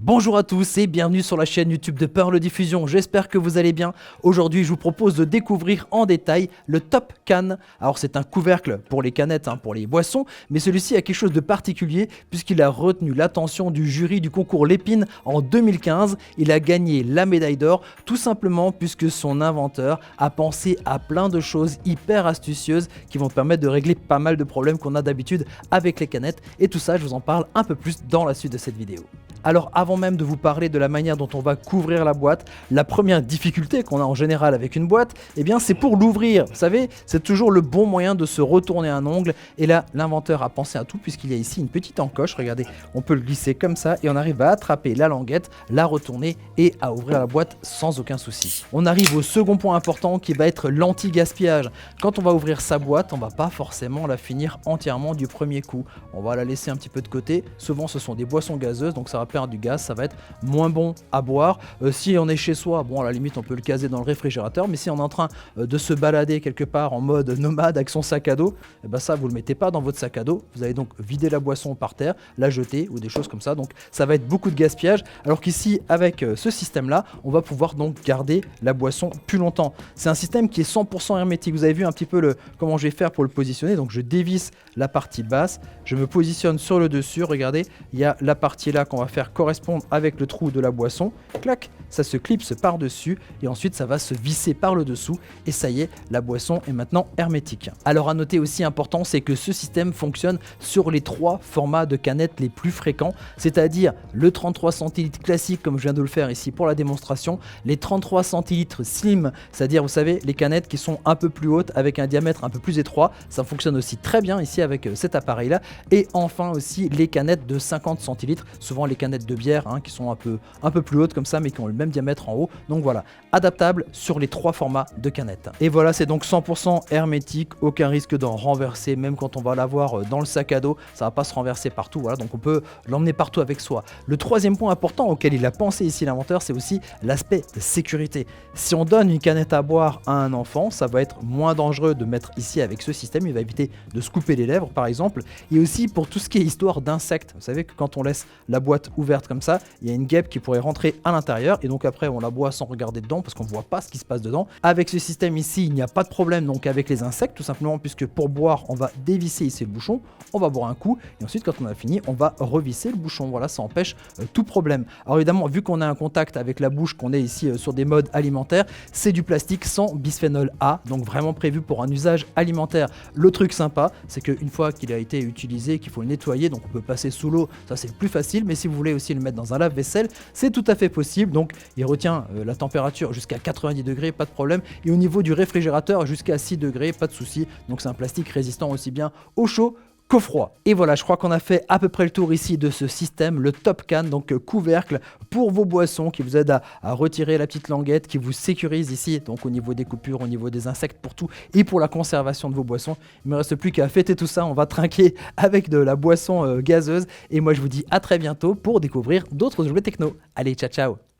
Bonjour à tous et bienvenue sur la chaîne YouTube de Pearl Diffusion, j'espère que vous allez bien. Aujourd'hui je vous propose de découvrir en détail le Top Can. Alors c'est un couvercle pour les canettes, pour les boissons, mais celui-ci a quelque chose de particulier puisqu'il a retenu l'attention du jury du concours Lépine en 2015. Il a gagné la médaille d'or tout simplement puisque son inventeur a pensé à plein de choses hyper astucieuses qui vont permettre de régler pas mal de problèmes qu'on a d'habitude avec les canettes. Et tout ça je vous en parle un peu plus dans la suite de cette vidéo. Alors avant même de vous parler de la manière dont on va couvrir la boîte, la première difficulté qu'on a en général avec une boîte, eh bien c'est pour l'ouvrir. Vous savez, c'est toujours le bon moyen de se retourner un ongle. Et là, l'inventeur a pensé à tout puisqu'il y a ici une petite encoche. Regardez, on peut le glisser comme ça et on arrive à attraper la languette, la retourner et à ouvrir la boîte sans aucun souci. On arrive au second point important qui va être l'anti-gaspillage. Quand on va ouvrir sa boîte, on va pas forcément la finir entièrement du premier coup. On va la laisser un petit peu de côté. Souvent, ce sont des boissons gazeuses, donc ça va du gaz, ça va être moins bon à boire. Si on est chez soi, bon à la limite on peut le caser dans le réfrigérateur, mais si on est en train de se balader quelque part en mode nomade avec son sac à dos, et ben ça vous le mettez pas dans votre sac à dos, vous allez donc vider la boisson par terre, la jeter ou des choses comme ça, donc ça va être beaucoup de gaspillage, alors qu'ici avec ce système là, on va pouvoir donc garder la boisson plus longtemps. C'est un système qui est 100% hermétique, vous avez vu un petit peu comment je vais faire pour le positionner, donc je dévisse la partie basse, je me positionne sur le dessus, regardez, il y a la partie là qu'on va faire correspondre avec le trou de la boisson, clac, ça se clipse par dessus et ensuite ça va se visser par le dessous et ça y est, la boisson est maintenant hermétique. Alors à noter aussi important, c'est que ce système fonctionne sur les 3 formats de canettes les plus fréquents, c'est-à-dire le 33 centilitres classique comme je viens de le faire ici pour la démonstration, les 33 centilitres slim, c'est-à-dire vous savez les canettes qui sont un peu plus hautes avec un diamètre un peu plus étroit, ça fonctionne aussi très bien ici avec cet appareil là, et enfin aussi les canettes de 50 centilitres, souvent les canettes de bière qui sont un peu plus hautes comme ça mais qui ont le même diamètre en haut, donc voilà, adaptable sur les 3 formats de canettes. Et voilà, c'est donc 100% hermétique, aucun risque d'en renverser, même quand on va l'avoir dans le sac à dos, ça va pas se renverser partout, voilà, donc on peut l'emmener partout avec soi. Le troisième point important auquel il a pensé ici l'inventeur, c'est aussi l'aspect de sécurité. Si on donne une canette à boire à un enfant, ça va être moins dangereux de mettre ici avec ce système, il va éviter de se couper les lèvres par exemple, et aussi pour tout ce qui est histoire d'insectes. Vous savez que quand on laisse la boîte ouverte comme ça, il y a une guêpe qui pourrait rentrer à l'intérieur et donc après on la boit sans regarder dedans parce qu'on voit pas ce qui se passe dedans. Avec ce système ici, il n'y a pas de problème donc avec les insectes, tout simplement puisque pour boire on va dévisser ici le bouchon, on va boire un coup et ensuite quand on a fini on va revisser le bouchon, voilà, ça empêche tout problème. Alors évidemment vu qu'on a un contact avec la bouche, qu'on est ici sur des modes alimentaires, c'est du plastique sans bisphénol A, donc vraiment prévu pour un usage alimentaire. Le truc sympa c'est qu'une fois qu'il a été utilisé, qu'il faut le nettoyer, donc on peut passer sous l'eau, ça c'est plus facile, mais si vous voulez aussi le mettre dans un lave-vaisselle, c'est tout à fait possible. Donc il retient la température jusqu'à 90 degrés, pas de problème, et au niveau du réfrigérateur jusqu'à 6 degrés, pas de souci. Donc c'est un plastique résistant aussi bien au chaud qu'au froid. Et voilà, je crois qu'on a fait à peu près le tour ici de ce système, le Top Can, donc couvercle pour vos boissons qui vous aide à retirer la petite languette, qui vous sécurise ici, donc au niveau des coupures, au niveau des insectes, pour tout, et pour la conservation de vos boissons. Il ne me reste plus qu'à fêter tout ça, on va trinquer avec de la boisson gazeuse, et moi je vous dis à très bientôt pour découvrir d'autres objets techno. Allez, ciao ciao.